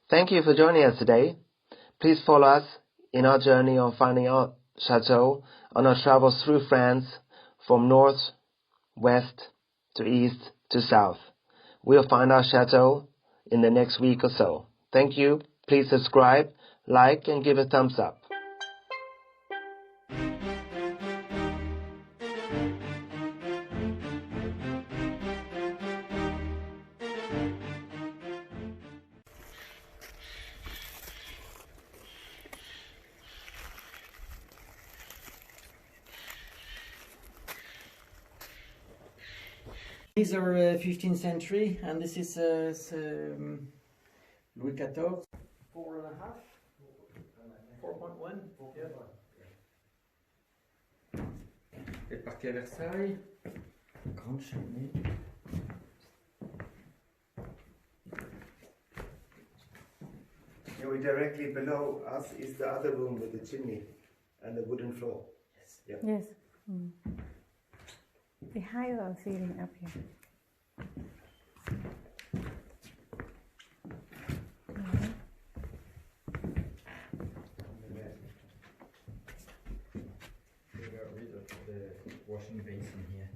Thank you for joining us today. Please follow us in our journey of finding our chateau on our travels through France from north, west, to east, to south. We'll find our chateau in the next week or so. Thank you. Please subscribe, like, and give a thumbs up. These are 15th century, and this is Louis XIV, 4.5, 4.1. Yeah. Le parquet à Versailles, grande cheminée. Yeah, directly below us is the other room with the chimney and the wooden floor. Yes. Yeah. Yes. The higher ceiling up here. We got rid of the washing basin here.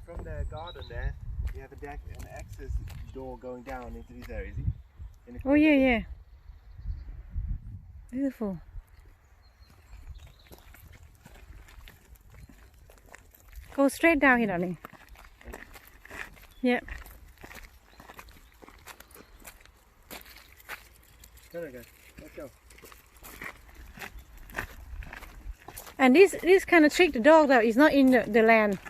From the garden there, you have an access door going down into this area, see? Oh yeah, yeah. Beautiful. Go straight down here, darling. Yeah. There we go. Let's go. And this kind of trick the dog that is not in the land.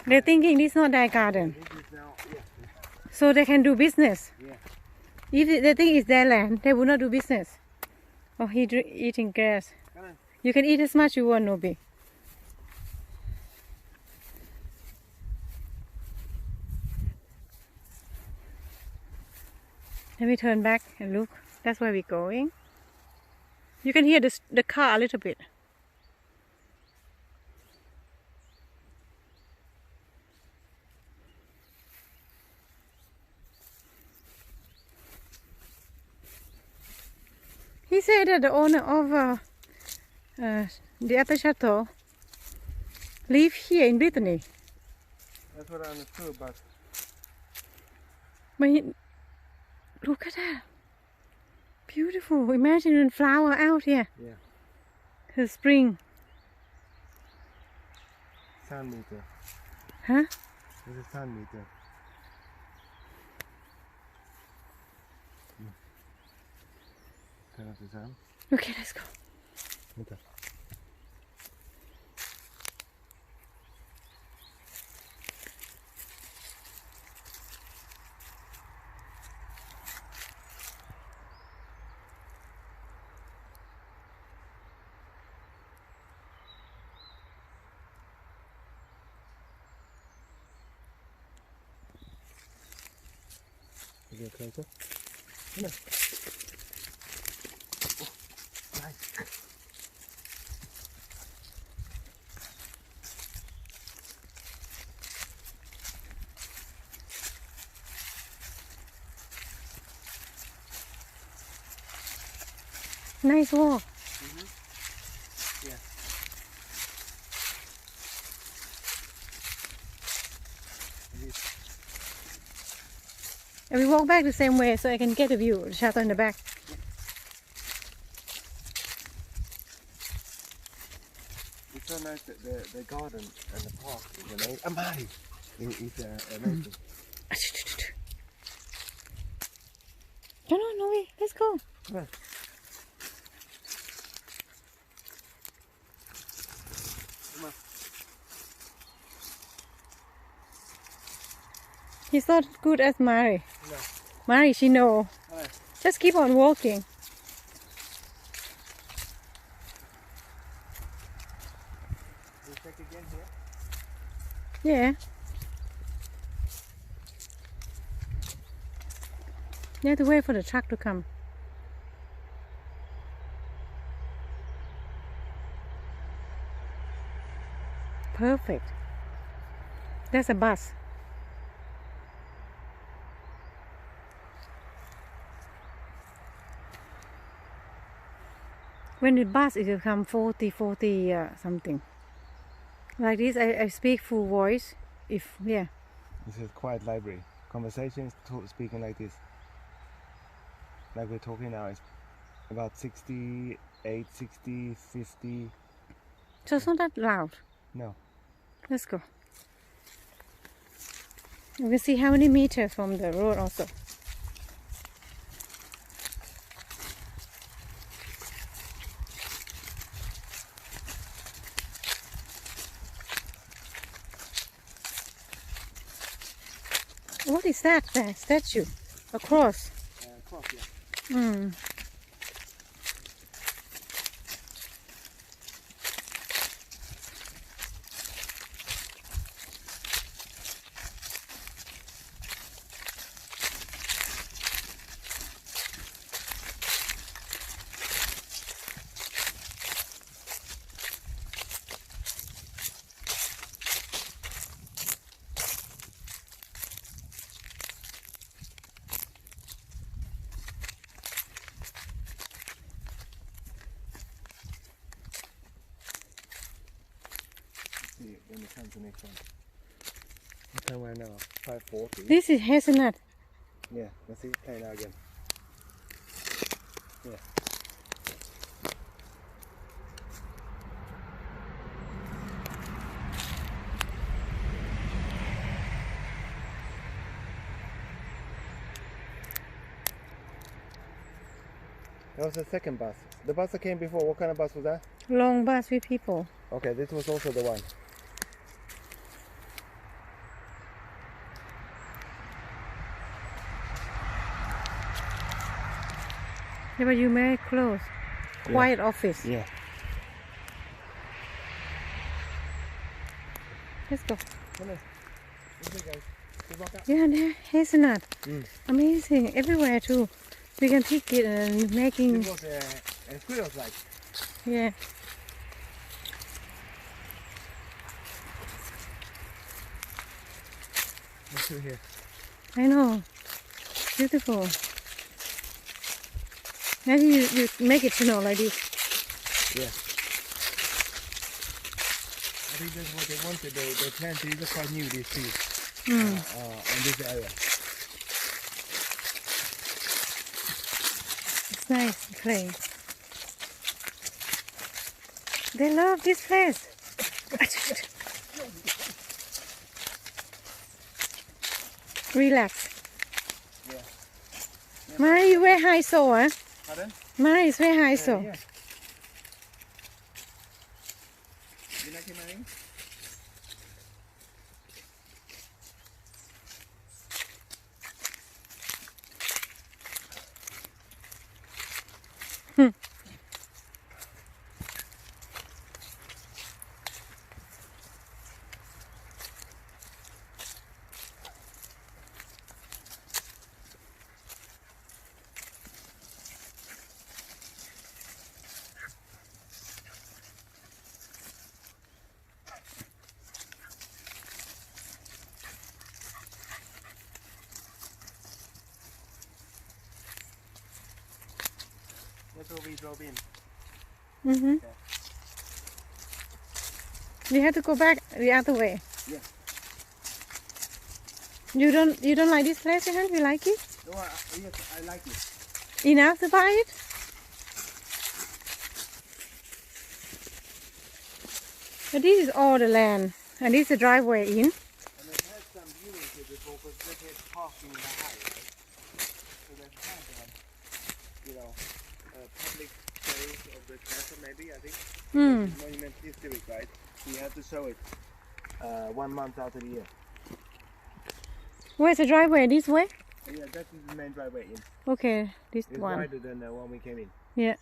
They're thinking this is not their garden. This is now, yeah. So they can do business. Yeah. If they think it's their land, they will not do business. Oh, he's eating grass. Come on. You can eat as much you want, Nobi. Let me turn back and look. That's where we're going. You can hear the car a little bit. He said that the owner of the other chateau live here in Brittany. That's what I understood, but Look at that. Beautiful. Imagine a flower out here. yeah. The spring. Sun meter. Huh? There's a sun meter. Turn off the sun. Okay, let's go. Okay. You get closer? No. Oh, nice. Nice walk. Yeah. And we walk back the same way so I can get a view of the chateau in the back. It's so nice that the garden and the park is amazing. Amazing. It's amazing. No, wait, let's go. Come on. Come on. He's not good as Mari. No. Mari, she know. Alright. Just keep on walking. We'll check again here. Yeah. You have to wait for the truck to come. perfect. There's a bus. When the bus it will come 40 something. Like this, I speak full voice. If yeah. This is quiet library. Conversations speaking like this. Like we're talking now, it's about 68, 60, 50. So it's not that loud. No. Let's go. You can see how many meters from the road also. What is that there? Statue? A cross? Cross, yeah. See when it comes to next one. What time we're now? 5:40. This is hazelnut. Yeah, let's see. Play now again. Yeah. That was the second bus. The bus that came before, what kind of bus was that? Long bus with people. Okay, this was also the one. Yeah, but you very close. Quiet office. Yeah. Let's go. Come on. Let's go, guys. Let's walk out. Yeah, there, hazelnut. Amazing. Everywhere too. We can pick it and making. This was a squirrel's like. Yeah. Let's do here. I know. Beautiful. Maybe you make it like this. Yeah. I think that's what they wanted. They planned to. These are quite new, these trees. On this area. It's nice place. They love this place. Relax. Yeah. Mine is very high so, huh? Pardon? Mine is very high so. Yeah. You like it, Manning? That's where we drove in. Mm-hmm. Okay. You have to go back the other way. Yeah. You don't like this place, Johan? You like it? No, yes, I like it. Enough to buy it? But this is all the land, and this is the driveway in. And it has some viewing here before, because they had parking in the high, right? So they've had, public space of the castle, maybe, I think. It's monument history, right? So you have to show it 1 month out of the year. Where's the driveway? This way? Yeah, that is the main driveway in. Okay, this It's one. wider than the one we came in. Yeah.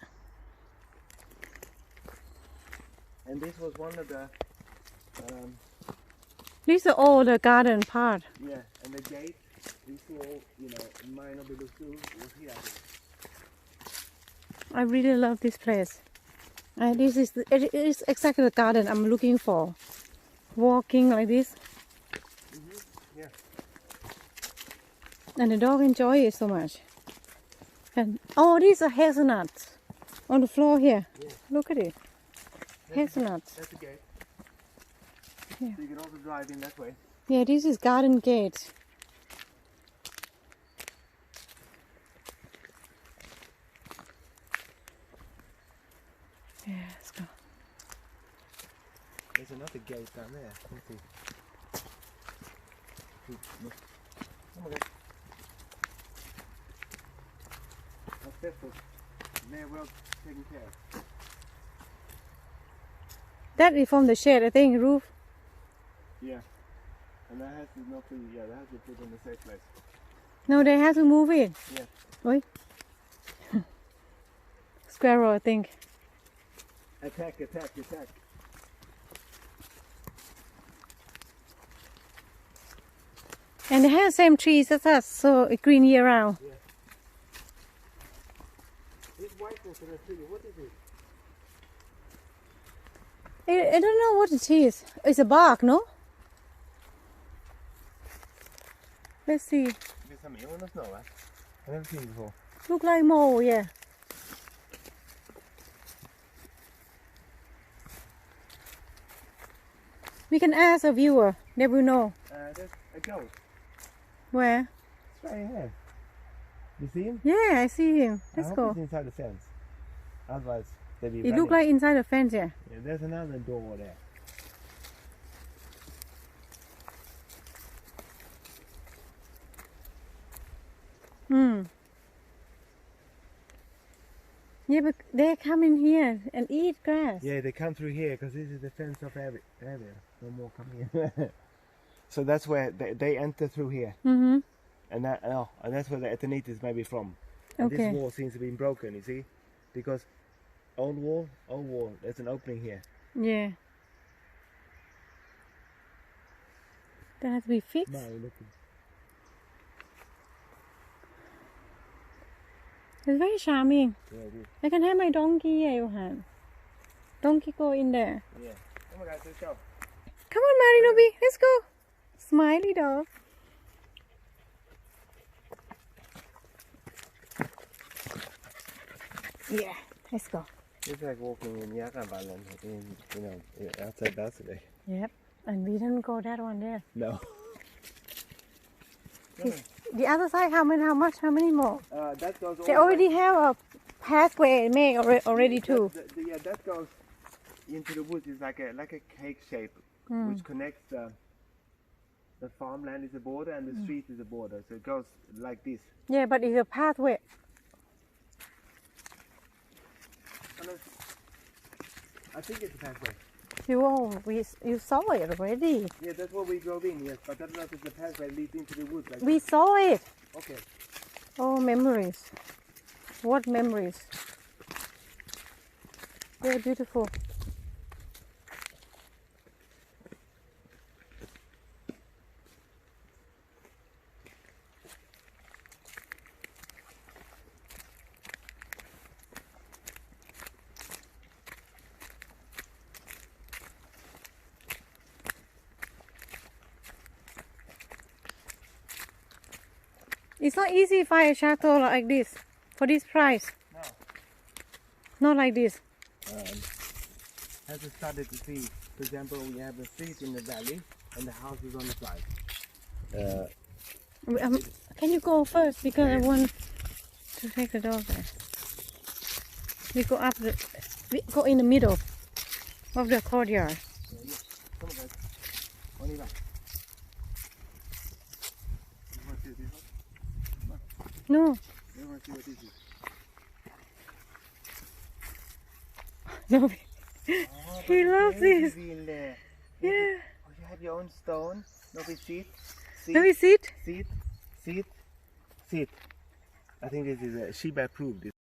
And this was one of the, This is all the garden part. yeah, and the gate, we saw, mine of the Bluche was here. I really love this place. It is exactly the garden I'm looking for. walking like this. Yeah. And the dog enjoy it so much. And oh, these are hazelnuts on the floor here. Yeah. Look at it. Hazelnuts. That's the gate. Yeah. So you can also drive in that way. Yeah, this is garden gate. Yeah, let's go. There's another gate down there. Let's see. Oh my god. That's beautiful. Very well taken care of. That is from the shed, I think, roof. Yeah. And that has to not be, yeah, that has to put in the safe place. No, they have to move it. Yeah. Oi. Squirrel, I think. Attack, attack, attack. And they have the same trees as us, so it green year round. Yeah. This whiteness in the tree, what is it? I don't know what it is. It's a bark, no? Let's see. There's some eel in the snow, right? I've never seen it before. Look like mole, yeah. We can ask a viewer. They will know. There's a goat. Where? It's right here. You see him? Yeah, I see him. Let's I hope go. he's inside the fence. Otherwise, they'll be It running. look like inside the fence, yeah. Yeah, there's another door there. Hmm. Yeah, but they come in here and eat grass. Yeah, they come through here because this is the fence of area. No more coming in. So that's where they enter through here. Mm-hmm. And that's where the Ethanitis may be from. And Okay. this wall seems to be broken, you see? Because old wall, there's an opening here. Yeah. That has to be fixed. No, looking. It's very charming. Yeah, it is. I can have my donkey here, Johan. Donkey go in there. Yeah. Oh my God, let's go. Come on, Mari Nobi, let's go. Smiley dog. Yeah, let's go. It's like walking in Yakabalan, outside Basel. Yep, and we didn't go that one there. No. The other side, how many more? That goes all They the way- already have a pathway made already too. Yeah, that goes into the woods. It's like a cake shape, which connects the farmland is the border and the street is the border. So it goes like this. Yeah, but it's a pathway. I think it's a pathway. You saw it already. Yeah, that's what we drove in, yes. But I don't know if it's a pathway that leads into the woods. Like We saw it. Okay. Oh, memories. What memories? They're beautiful. It's not easy to find a chateau like this for this price. No. Not like this. As I started to see, for example, we have a street in the valley and the house is on the side. Can you go first because I want to take the dog there. We go in the middle of the courtyard. Come on, guys. On y va. You want to see this one? No, You want to see what this is? no. He loves this. Ville. Yeah. Oh, you have your own stone. Nobi, sit. Let me sit. Sit. Sit. Sit. I think this is Shiba approved.